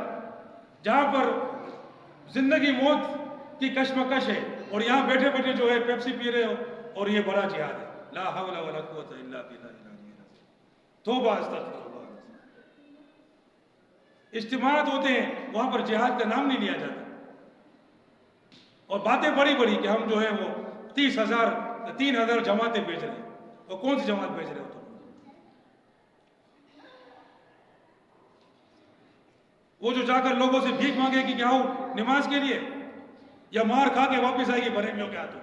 [SPEAKER 1] جہاں پر زندگی موت کی کشمکش ہے اور یہاں بیٹھے بیٹھے جو ہے پیپسی پی رہے ہو، اور یہ بڑا جہاد ہے. لا حول ولا قوت الا باللہ. توبہ استغفر اللہ. اجتماعات ہوتے ہیں وہاں پر جہاد کا نام نہیں لیا جاتا، اور باتیں بڑی بڑی کہ ہم جو ہے وہ 3,000 جماعتیں بھیج رہے ہیں. اور کون سی جماعت بھیج رہے ہو تم؟ وہ جو جا کر لوگوں سے بھیک مانگے کہ آؤ نماز کے لیے، یا مار کھا کے واپس آئے گی بریلیوں کے ہاتھوں.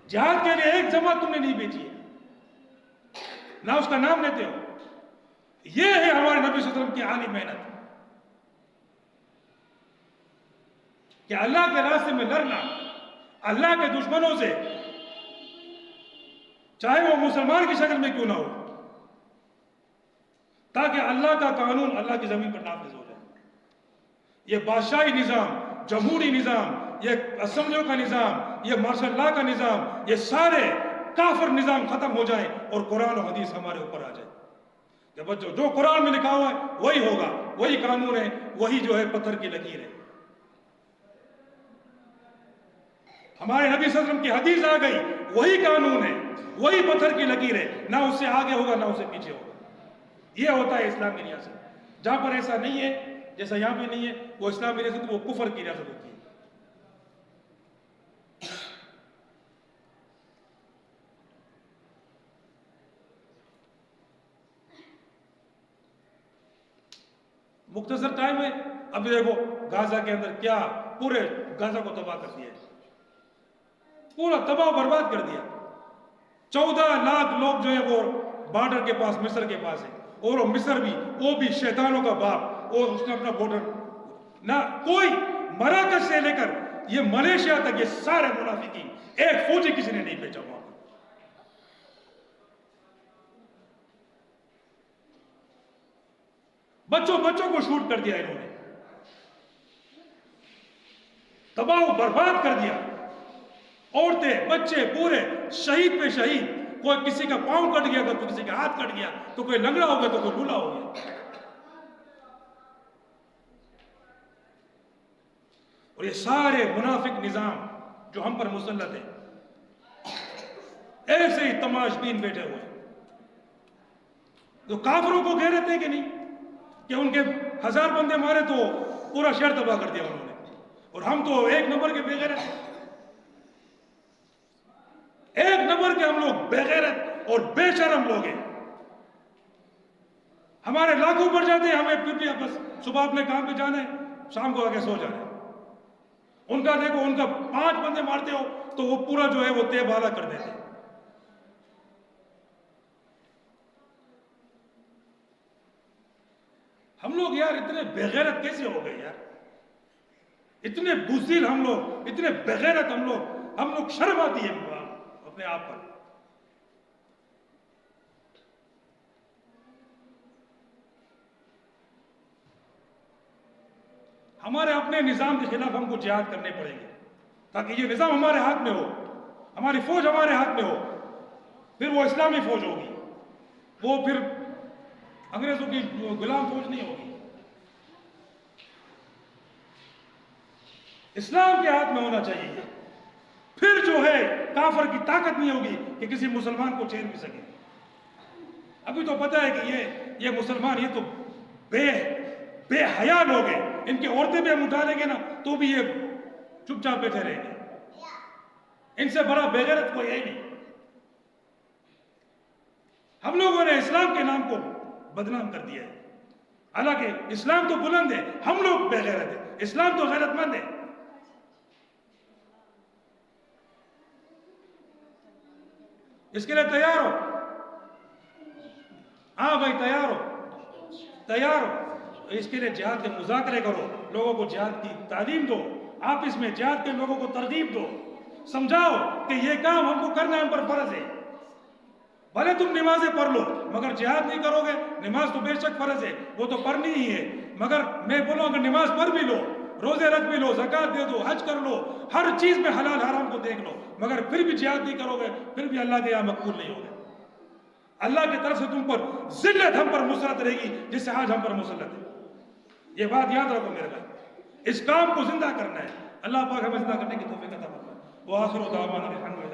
[SPEAKER 1] جہاد کے لیے ایک جماعت تم نے نہیں بھیجی ہے، نہ اس کا نام لیتے ہو. یہ ہے ہمارے نبی صلی اللہ علیہ وسلم کی عالی محنت کہ اللہ کے راستے میں لڑنا، اللہ کے دشمنوں سے، چاہے وہ مسلمان کی شکل میں کیوں نہ ہو، تاکہ اللہ کا قانون اللہ کی زمین پر نافذ ہو جائے. یہ بادشاہی نظام، جمہوری نظام، یہ اسمبلیوں کا نظام، یہ مارشل لا کا نظام، یہ سارے کافر نظام ختم ہو جائیں اور قرآن و حدیث ہمارے اوپر آ جائے کہ بچوں جو قرآن میں لکھا ہوا ہے وہی ہوگا، وہی قانون ہے، وہی جو ہے پتھر کی لکیر ہے. ہمارے نبی صلی اللہ علیہ وسلم کی حدیث آ گئی، وہی قانون ہے، وہی پتھر کی لکیر ہے، نہ اس سے آگے ہوگا نہ اس سے پیچھے ہوگا. یہ ہوتا ہے اسلام کی ریاست. جہاں پر ایسا نہیں ہے، جیسا یہاں پہ نہیں ہے، وہ اسلام کی ریاست، وہ کفر کی ریاست ہوتی ہے. مختصر ٹائم ہے. اب دیکھو غازہ کے اندر کیا، پورے غازہ کو تباہ کر دیا، پورا تباہ و برباد کر دیا. 14 لاکھ لوگ جو ہیں وہ بارڈر کے پاس، مصر کے پاس ہے، اور وہ مصر بھی، وہ بھی شیطانوں کا باپ، اور اس نے اپنا بارڈر نہ کوئی، مراکش سے لے کر یہ ملیشیا تک یہ سارے منافقین، ایک فوجی کسی نے نہیں بھیجا وہاں. بچوں کو شوٹ کر دیا انہوں نے، تباہ و برباد کر دیا. عورتیں، بچے پورے شہید پہ شہید. کوئی کسی کا پاؤں کٹ گیا، تو کسی کا ہاتھ کٹ گیا، تو کوئی لنگڑا ہو گیا، تو کوئی لولا ہو گیا. اور یہ سارے منافق نظام جو ہم پر مسلط ہیں، ایسے ہی تماش بین بیٹھے ہوئے. تو کافروں کو غیرت ہے کہ نہیں کہ ان کے 1000 بندے مارے تو پورا شہر تباہ کر دیا انہوں نے، اور ہم تو ایک نمبر کے بے غیرت ہیں. ایک نمبر کے ہم لوگ بے غیرت اور بے شرم لوگ ہیں. ہمارے لاکھوں بڑھ جاتے ہیں، ہمیں پھر بھی بس صبح اپنے کام پہ جانا ہے، شام کو آگے سو جانا ہے. ان کا دیکھو، ان کا 5 بندے مارتے ہو تو وہ پورا جو ہے وہ تے بالا کر دیتے ہیں. ہم لوگ یار اتنے بے غیرت کیسے ہو گئے یار؟ اتنے بزدل ہم لوگ، اتنے بے غیرت ہم لوگ شرم آتی ہے اپنے آپ پر. ہمارے اپنے نظام کے خلاف ہم کو جہاد کرنے پڑیں گے تاکہ یہ نظام ہمارے ہاتھ میں ہو، ہماری فوج ہمارے ہاتھ میں ہو. پھر وہ اسلامی فوج ہوگی، وہ پھر انگریزوں کی غلام فوج نہیں ہوگی. اسلام کے ہاتھ میں ہونا چاہیے. پھر جو ہے کافر کی طاقت نہیں ہوگی کہ کسی مسلمان کو چیر بھی سکے. ابھی تو پتہ ہے کہ یہ مسلمان، یہ تو بے حیا لوگ ہیں. ان کی عورتیں بھی ہم اٹھا لیں گے نا تو بھی یہ چپ چاپ بیٹھے رہیں گے. ان سے بڑا بے غیرت کوئی ہے ہی نہیں. ہم لوگوں نے اسلام کے نام کو بدنام کر دیا ہے. حالانکہ اسلام تو بلند ہے، ہم لوگ بے غیرت ہیں. اسلام تو غیرت مند ہے. اس کے لیے تیار ہو؟ ہاں بھائی تیار ہو. اس کے لیے جہاد کے مذاکرے کرو، لوگوں کو جہاد کی تعلیم دو، آپس میں جہاد کے لوگوں کو ترغیب دو، سمجھاؤ کہ یہ کام ہم کو کرنا ہم پر فرض ہے. بھلے تم نمازیں پڑھ لو مگر جہاد نہیں کرو گے. نماز تو بے شک فرض ہے، وہ تو پڑھنی ہی ہے، مگر میں بولوں اگر نماز پڑھ بھی لو، روزے رکھ بھی لو، زکوٰۃ دے دو، حج کر لو، ہر چیز میں حلال حرام کو دیکھ لو، مگر پھر بھی جہاد نہیں کرو گے، پھر بھی اللہ کے یہاں مقبول نہیں ہوگا. اللہ کی طرف سے تم پر ذلت ہم پر مسلط رہے گی جس سے آج ہم پر مسلط ہے. یہ بات یاد رکھو میرے بھائی، اس کام کو زندہ کرنا ہے. اللہ پاک ہمیں زندہ کرنے کی توفیق عطا فرمائے. وآخر دعوانا الحمد للہ.